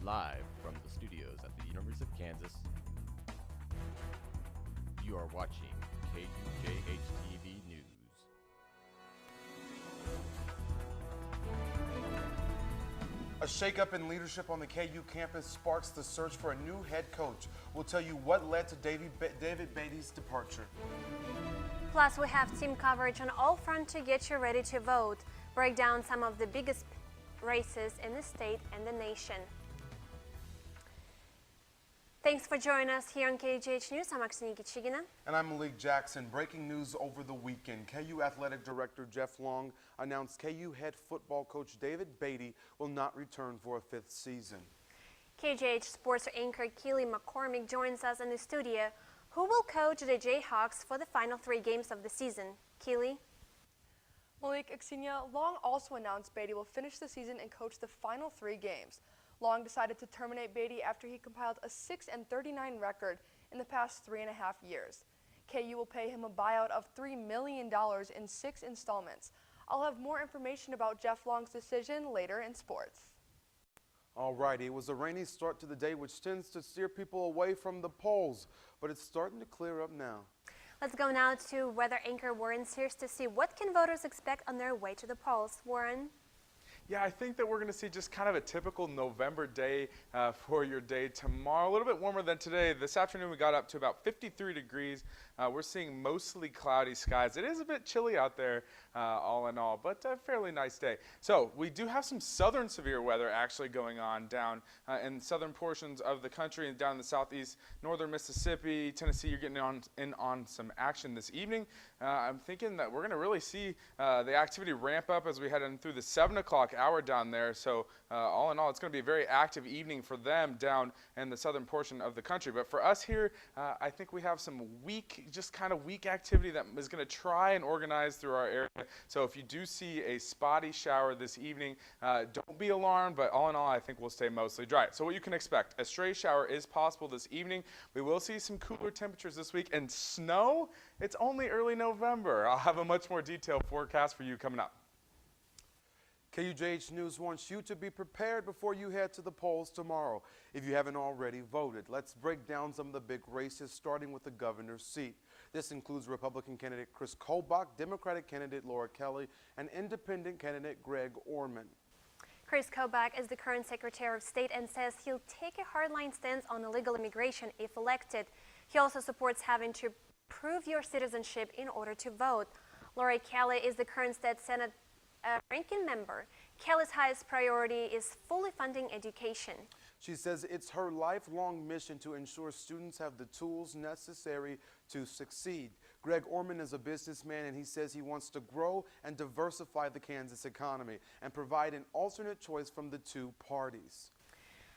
Live from the studios at the University of Kansas, you are watching KUJH TV News. A shakeup in leadership on the KU campus sparks the search for a new head coach. We'll tell you what led to David Beatty's departure. Plus, we have team coverage on all fronts to get you ready to vote. Break down some of the biggest races in the state and the nation. Thanks for joining us here on KUJH News. I'm Aksiniki Chigina. And I'm Malik Jackson. Breaking news over the weekend. KU Athletic Director Jeff Long announced KU head football coach David Beatty will not return for a fifth season. KUJH sports anchor Keely McCormick joins us in the studio. Who will coach the Jayhawks for the final 3 games of the season? Keely? Malik, Aksinia, Long also announced Beatty will finish the season and coach the final 3 games. Long decided to terminate Beatty after he compiled a 6-39 record in the past 3.5 years. KU will pay him a buyout of $3 million in 6 installments. I'll have more information about Jeff Long's decision later in sports. All righty, it was a rainy start to the day, which tends to steer people away from the polls, but it's starting to clear up now. Let's go now to weather anchor Warren Sears to see what can voters expect on their way to the polls. Warren? Yeah, I think that we're going to see just kind of a typical November day for your day tomorrow. A little bit warmer than today. This afternoon we got up to about 53 degrees. We're seeing mostly cloudy skies. It is a bit chilly out there all in all, but a fairly nice day. So we do have some southern severe weather actually going on down in southern portions of the country and down in the southeast, northern Mississippi, Tennessee. You're getting on some action this evening. I'm thinking that we're going to really see the activity ramp up as we head in through the 7 o'clock hour down there. So all in all, it's going to be a very active evening for them down in the southern portion of the country. But for us here, I think we have some weak activity that is going to try and organize through our area. So if you do see a spotty shower this evening, don't be alarmed, but all in all, I think we'll stay mostly dry. So what you can expect, a stray shower is possible this evening. We will see some cooler temperatures this week, and snow, it's only early November. I'll have a much more detailed forecast for you coming up. KUJH News wants you to be prepared before you head to the polls tomorrow if you haven't already voted. Let's break down some of the big races, starting with the governor's seat. This includes Republican candidate Chris Kobach, Democratic candidate Laura Kelly, and Independent candidate Greg Orman. Chris Kobach is the current Secretary of State and says he'll take a hardline stance on illegal immigration if elected. He also supports having to prove your citizenship in order to vote. Laura Kelly is the current State Senate ranking member. Kelly's highest priority is fully funding education. She says it's her lifelong mission to ensure students have the tools necessary to succeed. Greg Orman is a businessman, and he says he wants to grow and diversify the Kansas economy and provide an alternate choice from the 2 parties.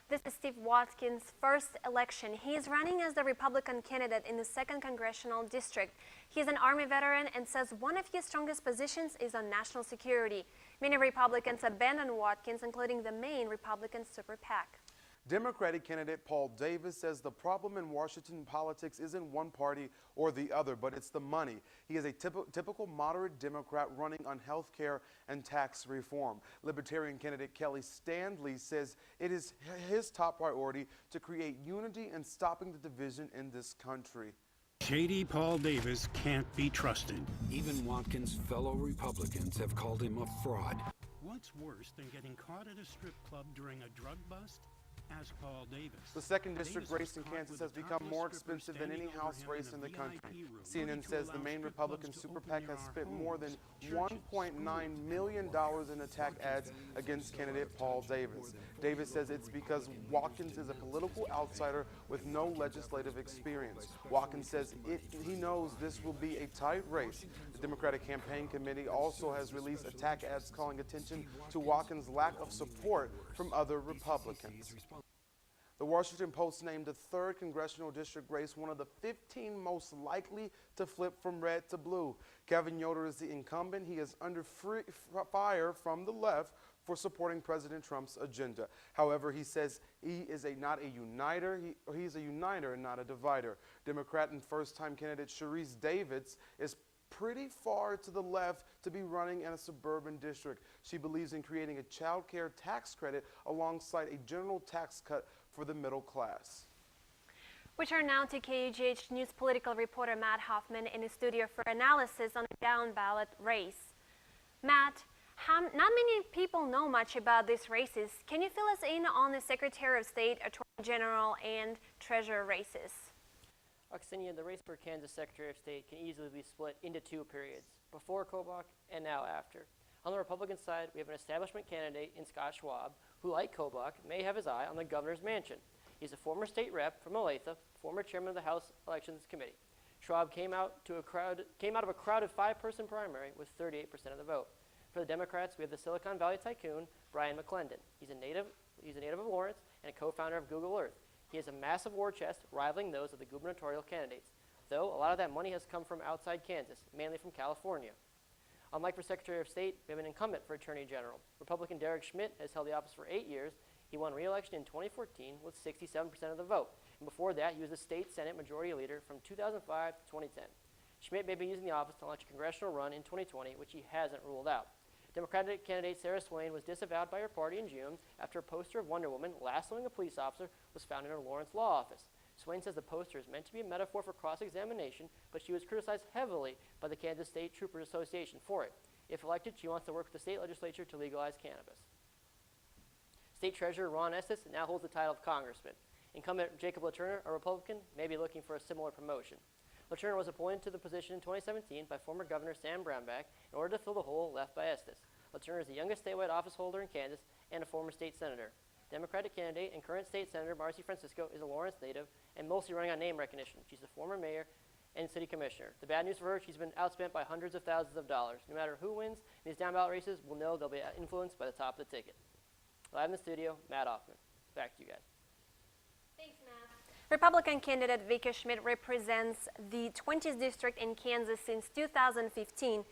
This is Steve Watkins' first election. He is running as the Republican candidate in the 2nd Congressional District. He is an Army veteran and says one of his strongest positions is on national security. Many Republicans abandoned Watkins, including the main Republican super PAC. Democratic candidate Paul Davis says the problem in Washington politics isn't one party or the other, but it's the money. He is a typical moderate Democrat running on health care and tax reform. Libertarian candidate Kelly Stanley says it is his top priority to create unity and stopping the division in this country. Shady Paul Davis can't be trusted. Even Watkins' fellow Republicans have called him a fraud. What's worse than getting caught at a strip club during a drug bust? Ask Paul Davis. The 2nd District race in Kansas has become more expensive than any House race in the country. CNN says the main Republican super PAC has spent more than $1.9 million in attack ads against candidate Paul Davis. Davis says it's because Watkins is a political outsider with no legislative experience. Watkins says he knows this will be a tight race. The Democratic Campaign Committee also has released attack ads calling attention to Watkins' lack of support from other Republicans. The Washington Post named the 3rd Congressional District race one of the 15 most likely to flip from red to blue. Kevin Yoder is the incumbent. He is under fire from the left for supporting President Trump's agenda. However, he says he is not a uniter. He's a uniter and not a divider. Democrat and first-time candidate Sharice Davids is pretty far to the left to be running in a suburban district. She believes in creating a child care tax credit alongside a general tax cut for the middle class. We turn now to KUJH News political reporter Matt Hoffman in the studio for analysis on the down-ballot race. Matt, not many people know much about these races. Can you fill us in on the Secretary of State, Attorney General, and Treasurer races? Aksenia, the race for Kansas Secretary of State can easily be split into two periods, before KUJH and now after. On the Republican side, we have an establishment candidate in Scott Schwab, who, like KUJH, may have his eye on the governor's mansion. He's a former state rep from Olathe, former chairman of the House Elections Committee. Schwab came out of a crowded five-person primary with 38% of the vote. For the Democrats, we have the Silicon Valley tycoon, Brian McClendon. He's a native of Lawrence and a co-founder of Google Earth. He has a massive war chest rivaling those of the gubernatorial candidates, though a lot of that money has come from outside Kansas, mainly from California. Unlike for Secretary of State, we have an incumbent for Attorney General. Republican Derek Schmidt has held the office for 8 years. He won re-election in 2014 with 67% of the vote. And before that, he was the state Senate Majority Leader from 2005 to 2010. Schmidt may be using the office to launch a congressional run in 2020, which he hasn't ruled out. Democratic candidate Sarah Swain was disavowed by her party in June after a poster of Wonder Woman lassoing a police officer was found in her Lawrence law office. Swain says the poster is meant to be a metaphor for cross-examination, but she was criticized heavily by the Kansas State Troopers Association for it. If elected, she wants to work with the state legislature to legalize cannabis. State Treasurer Ron Estes now holds the title of Congressman. Incumbent Jacob LaTurner, a Republican, may be looking for a similar promotion. LaTurner was appointed to the position in 2017 by former Governor Sam Brownback in order to fill the hole left by Estes. LaTurner is the youngest statewide office holder in Kansas and a former state senator. Democratic candidate and current state senator Marcy Francisco is a Lawrence native and mostly running on name recognition. She's a former mayor and city commissioner. The bad news for her, she's been outspent by hundreds of thousands of dollars. No matter who wins in these down-ballot races, we'll know they'll be influenced by the top of the ticket. Live in the studio, Matt Hoffman. Back to you guys. Thanks, Matt. Republican candidate Vicky Schmidt represents the 20th district in Kansas since 2015.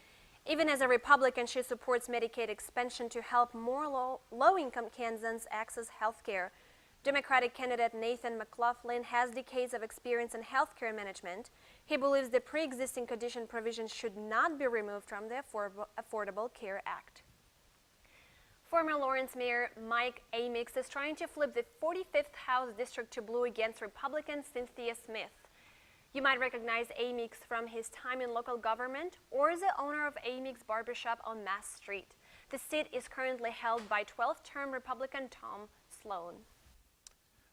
Even as a Republican, she supports Medicaid expansion to help more low-income Kansans access health care. Democratic candidate Nathan McLaughlin has decades of experience in healthcare management. He believes the pre-existing condition provision should not be removed from the Affordable Care Act. Former Lawrence Mayor Mike Amix is trying to flip the 45th House District to blue against Republican Cynthia Smith. You might recognize Amix from his time in local government or as the owner of Amix Barbershop on Mass Street. The seat is currently held by 12th-term Republican Tom Sloan.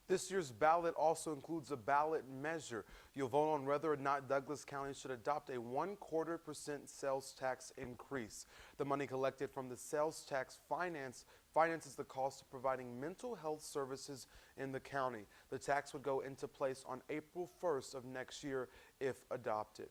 This year's ballot also includes a ballot measure. You'll vote on whether or not Douglas County should adopt a 1/4% sales tax increase. The money collected from the sales tax finances the cost of providing mental health services in the county. The tax would go into place on April 1st of next year if adopted.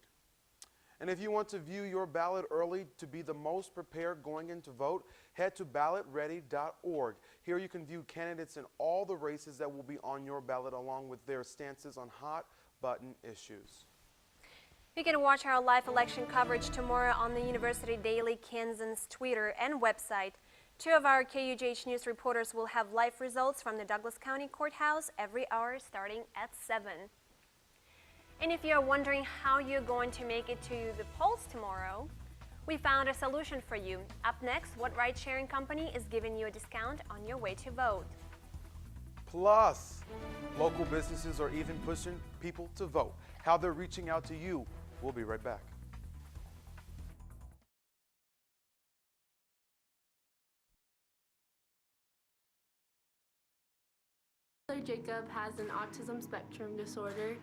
And if you want to view your ballot early to be the most prepared going into vote, head to ballotready.org. Here you can view candidates in all the races that will be on your ballot along with their stances on hot button issues. You can watch our live election coverage tomorrow on the University Daily Kansas Twitter and website. Two of our KUJH News reporters will have live results from the Douglas County Courthouse every hour starting at 7. And if you're wondering how you're going to make it to the polls tomorrow, we found a solution for you. Up next, what ride-sharing company is giving you a discount on your way to vote? Plus, local businesses are even pushing people to vote. How they're reaching out to you. We'll be right back. Jacob has an autism spectrum disorder.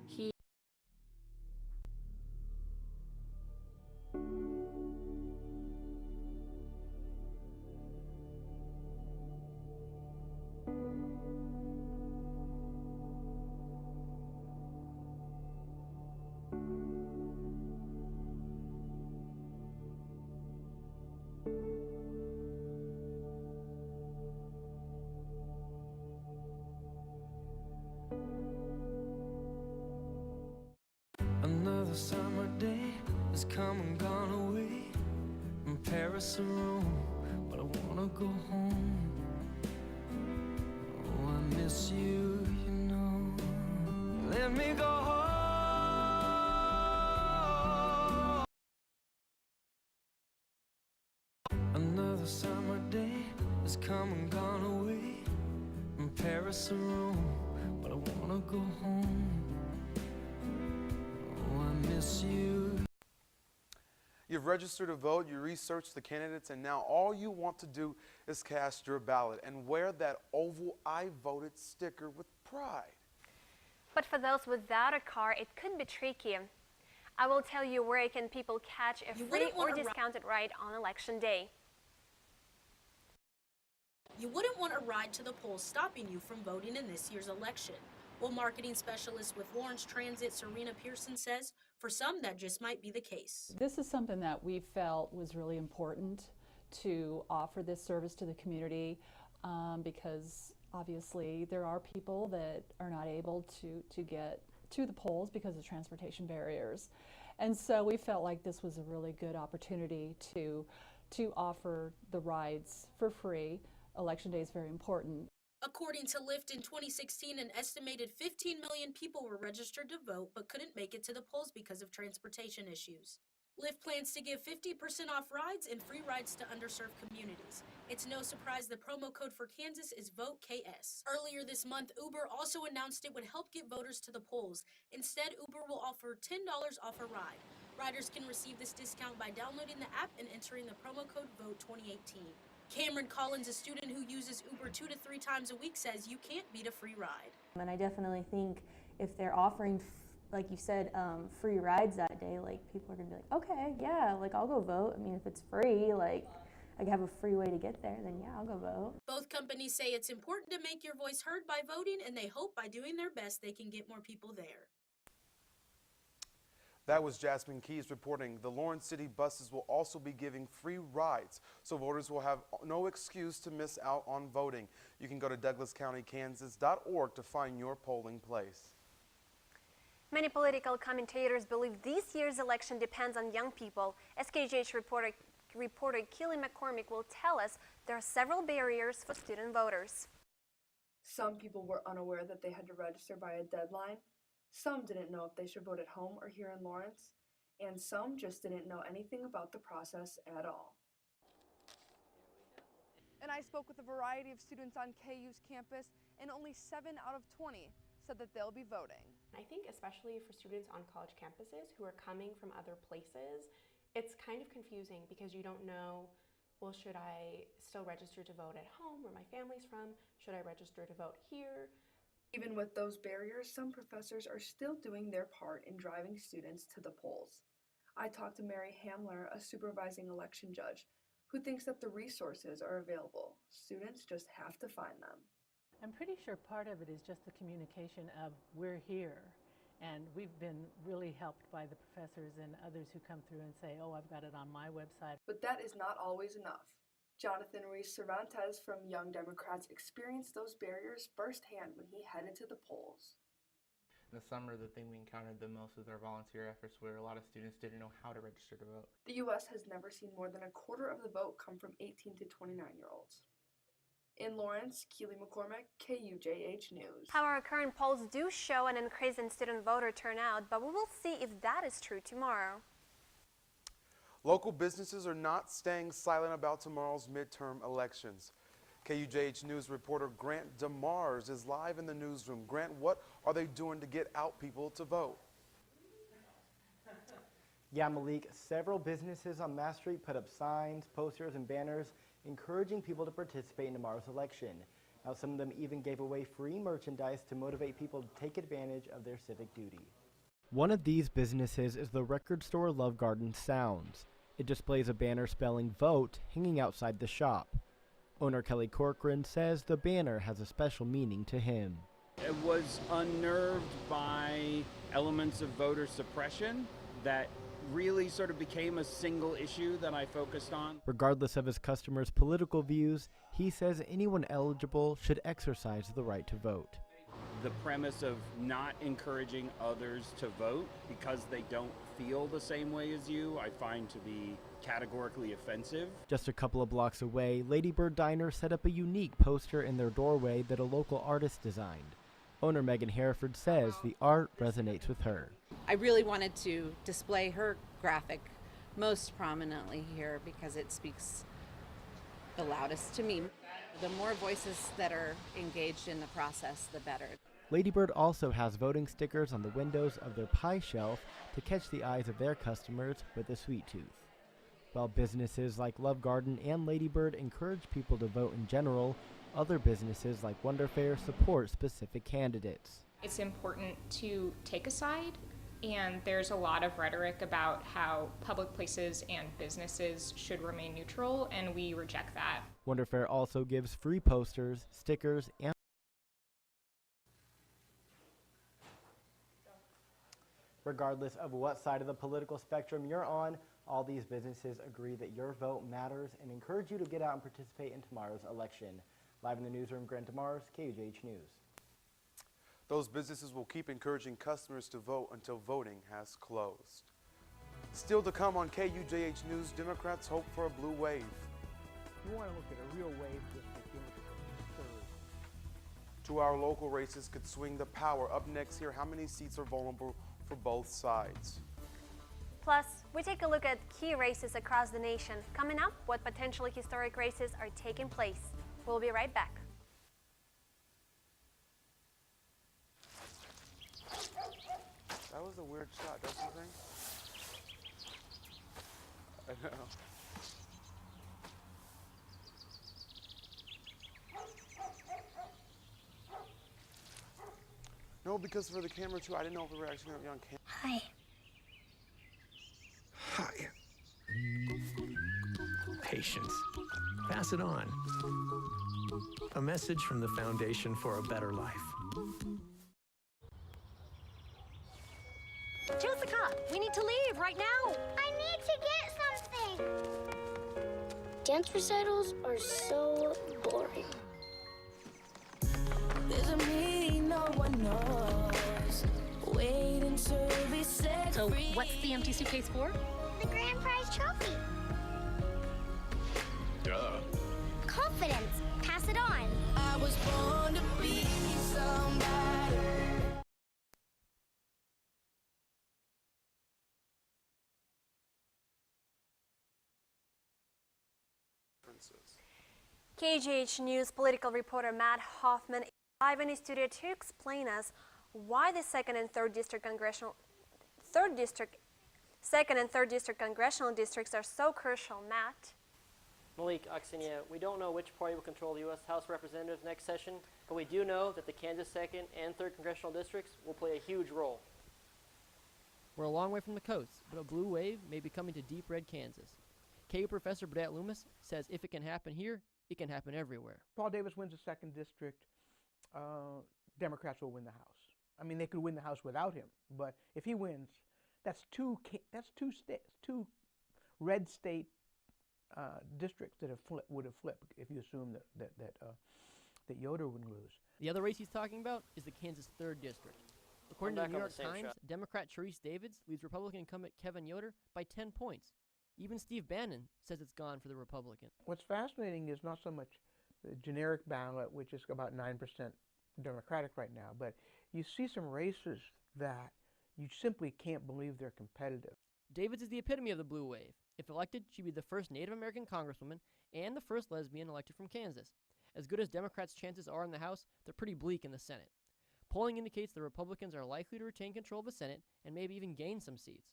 He Another summer day has come and gone away from Paris or Rome, but I wanna go home. Oh, I miss you, you know. Let me go home. Paris or Rome, but I wanna go home. Oh, I miss you. You've registered to vote, you researched the candidates, and now all you want to do is cast your ballot and wear that oval "I voted" sticker with pride. But for those without a car, it could be tricky. I will tell you where can people catch a free or discounted ride on election day. You wouldn't want a ride to the polls stopping you from voting in this year's election. Well, marketing specialist with Lawrence Transit, Serena Pearson, says for some that just might be the case. This is something that we felt was really important to offer this service to the community because obviously there are people that are not able to get to the polls because of transportation barriers. And so we felt like this was a really good opportunity to offer the rides for free. Election day is very important. According to Lyft, in 2016, an estimated 15 million people were registered to vote but couldn't make it to the polls because of transportation issues. Lyft plans to give 50% off rides and free rides to underserved communities. It's no surprise the promo code for Kansas is VOTE-KS. Earlier this month, Uber also announced it would help get voters to the polls. Instead, Uber will offer $10 off a ride. Riders can receive this discount by downloading the app and entering the promo code VOTE2018. Cameron Collins, a student who uses Uber 2 to 3 times a week, says you can't beat a free ride. And I definitely think if they're offering, like you said, free rides that day, like people are gonna be like, okay, yeah, like I'll go vote. I mean, if it's free, like I have a free way to get there, then yeah, I'll go vote. Both companies say it's important to make your voice heard by voting, and they hope by doing their best they can get more people there. That was Jasmine Keys reporting. The Lawrence City buses will also be giving free rides, so voters will have no excuse to miss out on voting. You can go to DouglasCountyKansas.org to find your polling place. Many political commentators believe this year's election depends on young people. As KUJH reporter Keely McCormick will tell us, there are several barriers for student voters. Some people were unaware that they had to register by a deadline. Some didn't know if they should vote at home or here in Lawrence, and some just didn't know anything about the process at all. And I spoke with a variety of students on KU's campus, and only 7 out of 20 said that they'll be voting. I think especially for students on college campuses who are coming from other places, it's kind of confusing because you don't know, well, should I still register to vote at home where my family's from? Should I register to vote here? Even with those barriers, some professors are still doing their part in driving students to the polls. I talked to Mary Hamler, a supervising election judge, who thinks that the resources are available. Students just have to find them. I'm pretty sure part of it is just the communication of we're here, and we've been really helped by the professors and others who come through and say, oh, I've got it on my website. But that is not always enough. Jonathan Reese Cervantes from Young Democrats experienced those barriers firsthand when he headed to the polls. In the summer, the thing we encountered the most was our volunteer efforts, where a lot of students didn't know how to register to vote. The U.S. has never seen more than a quarter of the vote come from 18 to 29-year-olds. In Lawrence, Keely McCormick, KUJH News. However, current polls do show an increase in student voter turnout, but we will see if that is true tomorrow. Local businesses are not staying silent about tomorrow's midterm elections. KUJH News reporter Grant DeMars is live in the newsroom. Grant, what are they doing to get out people to vote? Yeah, Malik, several businesses on Mass Street put up signs, posters, and banners encouraging people to participate in tomorrow's election. Now, some of them even gave away free merchandise to motivate people to take advantage of their civic duty. One of these businesses is the record store Love Garden Sounds. It displays a banner spelling VOTE hanging outside the shop. Owner Kelly Corcoran says the banner has a special meaning to him. It was unnerved by elements of voter suppression that really sort of became a single issue that I focused on. Regardless of his customers' political views, he says anyone eligible should exercise the right to vote. The premise of not encouraging others to vote because they don't feel the same way as you, I find to be categorically offensive. Just a couple of blocks away, Lady Bird Diner set up a unique poster in their doorway that a local artist designed. Owner Megan Hereford says the art resonates with her. I really wanted to display her graphic most prominently here because it speaks the loudest to me. The more voices that are engaged in the process, the better. Lady Bird also has voting stickers on the windows of their pie shelf to catch the eyes of their customers with a sweet tooth. While businesses like Love Garden and Lady Bird encourage people to vote in general, other businesses like Wonder Fair support specific candidates. It's important to take a side, and there's a lot of rhetoric about how public places and businesses should remain neutral, and we reject that. Wonder Fair also gives free posters, stickers, and regardless of what side of the political spectrum you're on, all these businesses agree that your vote matters and encourage you to get out and participate in tomorrow's election. Live in the newsroom, Grant Demars, KUJH News. Those businesses will keep encouraging customers to vote until voting has closed. Still to come on KUJH News, Democrats hope for a blue wave. You want to look at a real wave just like you look at the third. 2 hour local races could swing the power. Up next here, how many seats are vulnerable for both sides? Plus, we take a look at key races across the nation. Coming up, what potentially historic races are taking place. We'll be right back. That was a weird shot, don't you think? I know. No, because for the camera too, I didn't know if we were actually going to be on camera. Hi. Hi. Patience. Pass it on. A message from the Foundation for a Better Life. Jessica, we need to leave right now. I need to get something. Dance recitals are so boring. There's a me no one knows. Waiting to be set So, free. what's the empty suitcase for? The grand prize trophy. Duh. Confidence. Pass it on. I was born to be somebody. KUJH News political reporter Matt Hoffman is live in his studio to explain us why the second and third district congressional districts are so crucial. Matt. Malik, Aksenia, we don't know which party will control the U.S. House of Representatives next session, but we do know that the Kansas 2nd and 3rd congressional districts will play a huge role. We're a long way from the coast, but a blue wave may be coming to deep red Kansas. KU Professor Burdett Loomis says if it can happen here, it can happen everywhere. Paul Davis wins the 2nd district, Democrats will win the House. I mean, they could win the House without him, but if he wins, that's two red state districts that would have flipped if you assume that Yoder would lose. The other race he's talking about is the Kansas 3rd district. According to the New York Times, Democrat Sharice Davids leads Republican incumbent Kevin Yoder by 10 points. Even Steve Bannon says it's gone for the Republican. What's fascinating is not so much the generic ballot, which is about 9% Democratic right now, but you see some races that you simply can't believe they're competitive. Davids is the epitome of the blue wave. If elected, she'd be the first Native American congresswoman and the first lesbian elected from Kansas. As good as Democrats' chances are in the House, they're pretty bleak in the Senate. Polling indicates the Republicans are likely to retain control of the Senate and maybe even gain some seats.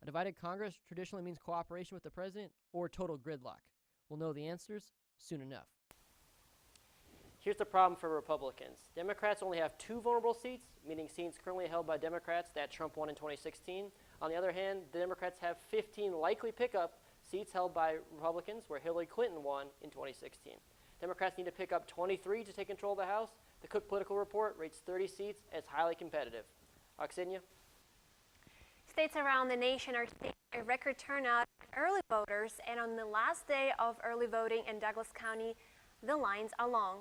A divided Congress traditionally means cooperation with the president or total gridlock. We'll know the answers soon enough. Here's the problem for Republicans. Democrats only have 2 vulnerable seats, meaning seats currently held by Democrats that Trump won in 2016. On the other hand, the Democrats have 15 likely pickup seats held by Republicans where Hillary Clinton won in 2016. Democrats need to pick up 23 to take control of the House. The Cook Political Report rates 30 seats as highly competitive. Aksenia? States around the nation are seeing a record turnout of early voters, and on the last day of early voting in Douglas County, the lines are long.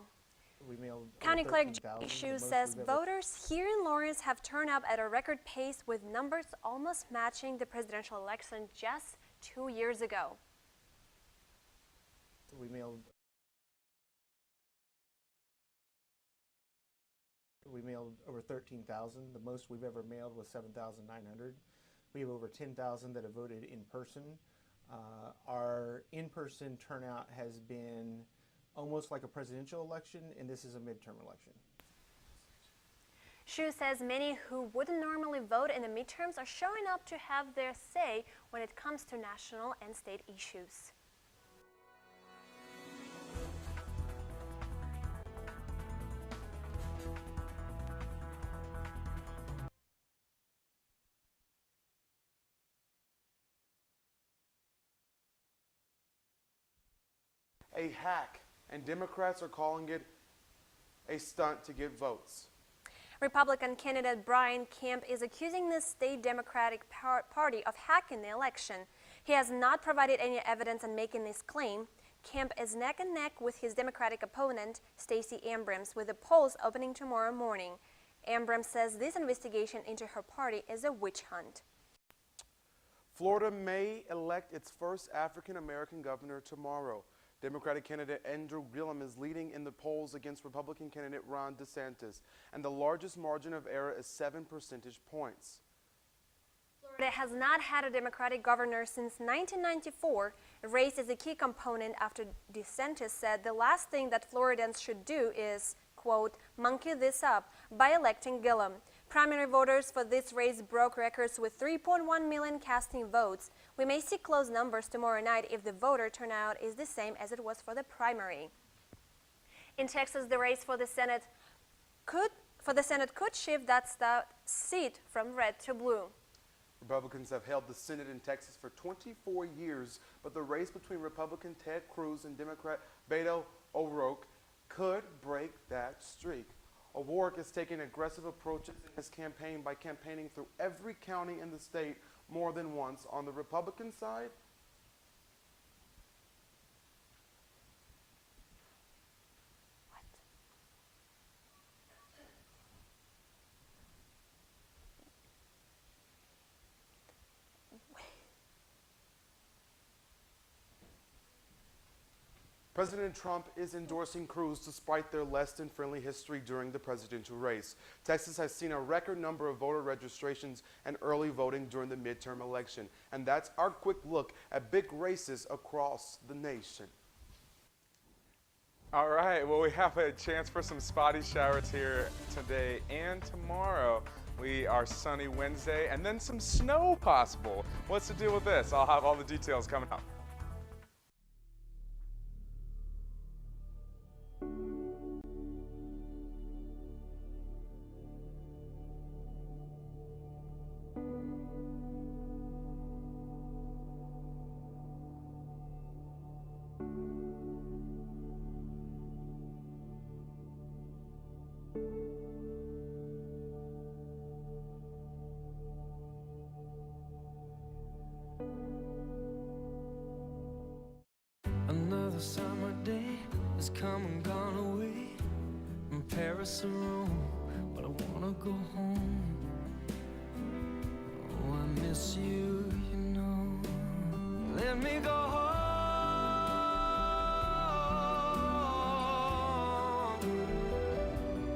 County Clerk Jay Shu says voters here in Lawrence have turned up at a record pace, with numbers almost matching the presidential election just 2 years ago. We mailed over 13,000. The most we've ever mailed was 7,900. We have over 10,000 that have voted in person. Our in-person turnout has been almost like a presidential election, and this is a midterm election. Shu says many who wouldn't normally vote in the midterms are showing up to have their say when it comes to national and state issues. A hack, and Democrats are calling it a stunt to get votes. Republican candidate Brian Kemp is accusing the state Democratic Party of hacking the election. He has not provided any evidence in making this claim. Kemp is neck and neck with his Democratic opponent, Stacey Abrams, with the polls opening tomorrow morning. Abrams says this investigation into her party is a witch hunt. Florida may elect its first African-American governor tomorrow. Democratic candidate Andrew Gillum is leading in the polls against Republican candidate Ron DeSantis, and the largest margin of error is 7 percentage points. Florida has not had a Democratic governor since 1994. Race is a key component after DeSantis said the last thing that Floridians should do is, quote, monkey this up by electing Gillum. Primary voters for this race broke records with 3.1 million casting votes. We may see close numbers tomorrow night if the voter turnout is the same as it was for the primary. In Texas, the race for the Senate could shift that seat from red to blue. Republicans have held the Senate in Texas for 24 years, but the race between Republican Ted Cruz and Democrat Beto O'Rourke could break that streak. O'Rourke is taking aggressive approaches in his campaign by campaigning through every county in the state more than once. On the Republican side, President Trump is endorsing Cruz despite their less than friendly history during the presidential race. Texas has seen a record number of voter registrations and early voting during the midterm election. And that's our quick look at big races across the nation. All right, well, we have a chance for some spotty showers here today and tomorrow. We are sunny Wednesday and then some snow possible. What's the deal with this? I'll have all the details coming up. Another summer day has come and gone away from Paris or Rome, but I wanna go home. Oh, I miss you, you know. Let me go home.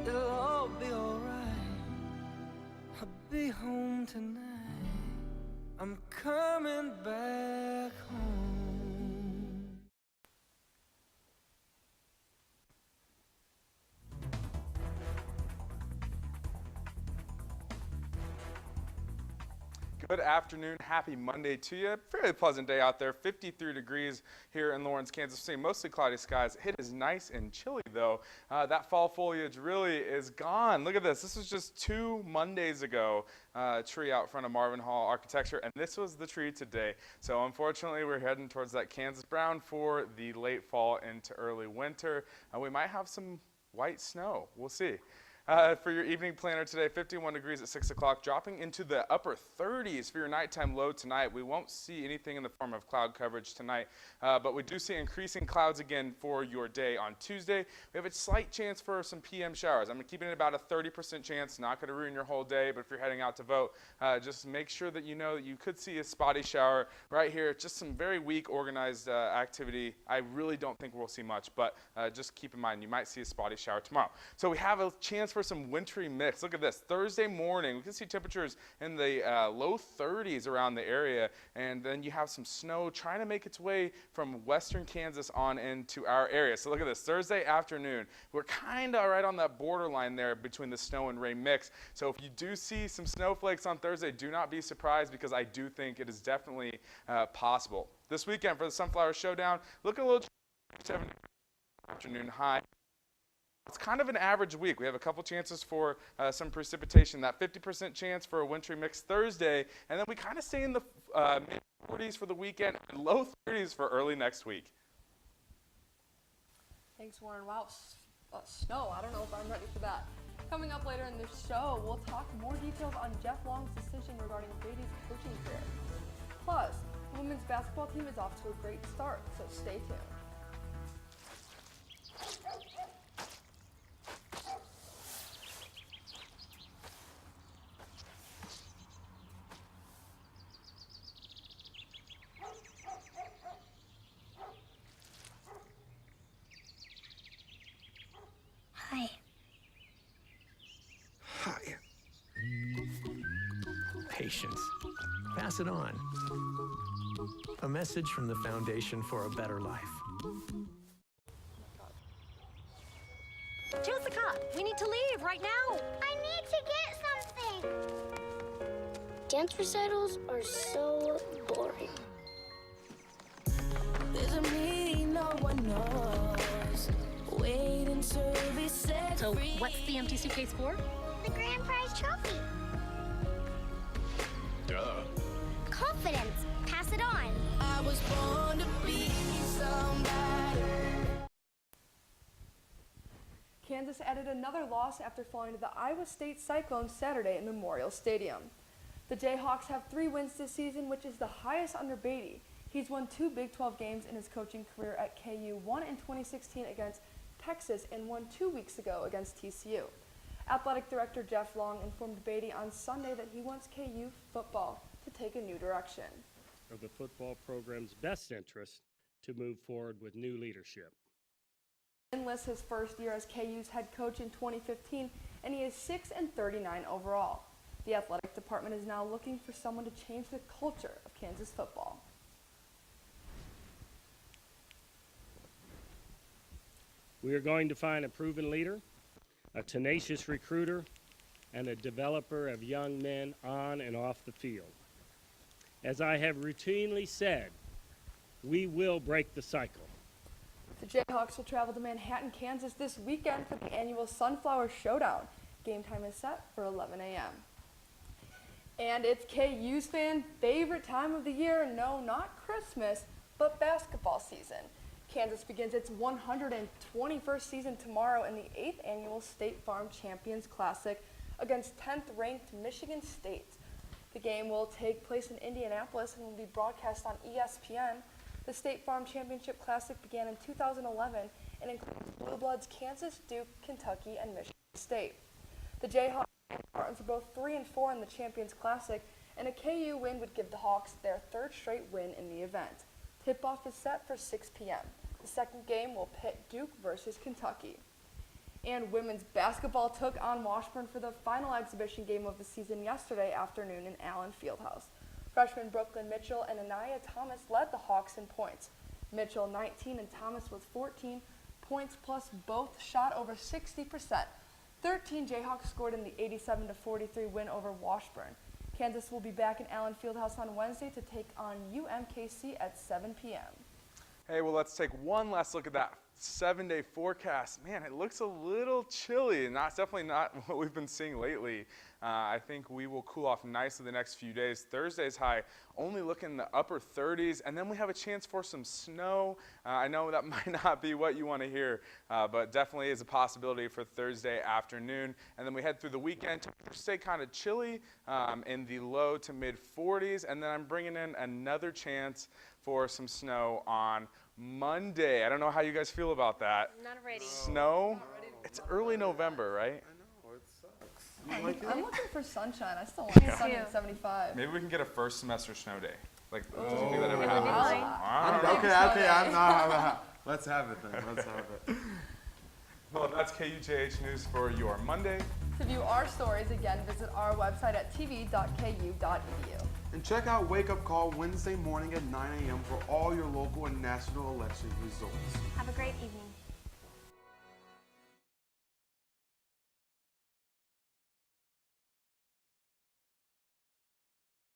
It'll all be alright. I'll be home tonight. I'm coming back home. Good afternoon, happy Monday to you. Fairly pleasant day out there, 53 degrees here in Lawrence, Kansas City. Mostly cloudy skies. It is nice and chilly though. That fall foliage really is gone. Look at this. This was just 2 Mondays ago. Tree out front of Marvin Hall Architecture, and this was the tree today. So unfortunately, we're heading towards that Kansas brown for the late fall into early winter. We might have some white snow. We'll see. For your evening planner today, 51 degrees at 6 o'clock, dropping into the upper 30s for your nighttime low tonight. We won't see anything in the form of cloud coverage tonight, but we do see increasing clouds again for your day on Tuesday. We have a slight chance for some PM showers. I'm keeping it about a 30% chance, not going to ruin your whole day, but if you're heading out to vote, just make sure that you know that you could see a spotty shower right here. Just some very weak organized activity. I really don't think we'll see much, but just keep in mind you might see a spotty shower tomorrow. So we have a chance for some wintry mix. Look at this. Thursday morning, we can see temperatures in the low 30s around the area, and then you have some snow trying to make its way from western Kansas on into our area. So look at this. Thursday afternoon, we're kind of right on that borderline there between the snow and rain mix. So if you do see some snowflakes on Thursday, do not be surprised, because I do think it is definitely possible. This weekend for the Sunflower Showdown, looking a little 7 afternoon high. It's kind of an average week. We have a couple chances for some precipitation, that 50% chance for a wintry mix Thursday, and then we kind of stay in the mid-40s for the weekend and low 30s for early next week. Thanks, Warren. Wow, snow. I don't know if I'm ready for that. Coming up later in the show, we'll talk more details on Jeff Long's decision regarding Beatty's coaching career. Plus, the women's basketball team is off to a great start, so stay tuned. Hi. Hi. Patience. Pass it on. A message from the Foundation for a Better Life. Jessica, we need to leave right now. I need to get something. Dance recitals are so boring. There's a meaning no one knows. Waiting to be set So, free. what's the empty suitcase for? The grand prize trophy. Duh. Confidence. Pass it on. I was born to be somebody. Kansas added another loss after falling to the Iowa State Cyclones Saturday at Memorial Stadium. The Jayhawks have 3 wins this season, which is the highest under Beatty. He's won 2 Big 12 games in his coaching career at KU, one in 2016 against Texas and one 2 weeks ago against TCU. Athletic Director Jeff Long informed Beatty on Sunday that he wants KU football to take a new direction. Of the football program's best interest to move forward with new leadership. Enlists his first year as KU's head coach in 2015, and he is 6-39 overall. The athletic department is now looking for someone to change the culture of Kansas football. We are going to find a proven leader, a tenacious recruiter, and a developer of young men on and off the field. As I have routinely said, we will break the cycle. The Jayhawks will travel to Manhattan, Kansas this weekend for the annual Sunflower Showdown. Game time is set for 11 a.m. And it's KU's fan favorite time of the year. No, not Christmas, but basketball season. Kansas begins its 121st season tomorrow in the 8th annual State Farm Champions Classic against 10th-ranked Michigan State. The game will take place in Indianapolis and will be broadcast on ESPN. The State Farm Championship Classic began in 2011 and includes Blue Bloods Kansas, Duke, Kentucky, and Michigan State. The Jayhawks and Spartans are both 3-4 in the Champions Classic, and a KU win would give the Hawks their 3rd straight win in the event. Tip-off is set for 6 p.m. The second game will pit Duke versus Kentucky. And women's basketball took on Washburn for the final exhibition game of the season yesterday afternoon in Allen Fieldhouse. Freshman Brooklyn Mitchell and Anaya Thomas led the Hawks in points. Mitchell 19 and Thomas with 14 points, plus both shot over 60%. 13 Jayhawks scored in the 87-43 win over Washburn. Kansas will be back in Allen Fieldhouse on Wednesday to take on UMKC at 7 p.m. Hey, well, let's take one last look at that 7-day forecast. Man, it looks a little chilly, and that's definitely not what we've been seeing lately. I think we will cool off nicely the next few days. Thursday's high only looking in the upper 30s, and then we have a chance for some snow. I know that might not be what you want to hear, but definitely is a possibility for Thursday afternoon. And then we head through the weekend. Temperatures stay kind of chilly in the low to mid 40s, and then I'm bringing in another chance for some snow on Monday. I don't know how you guys feel about that. Not ready. Snow? It's early November, right? I know, it sucks. I'm looking for sunshine. I still want Yeah. sunny at 75. Maybe we can get a first semester snow day. Like, Oh. doesn't think that ever Yeah, happens. that'd be Wow. okay, I'm not. Let's have it then. Let's have it. Well, that's KUJH News for your Monday. To view our stories, again, visit our website at tv.ku.edu. And check out Wake Up Call Wednesday morning at 9 a.m. for all your local and national election results. Have a great evening.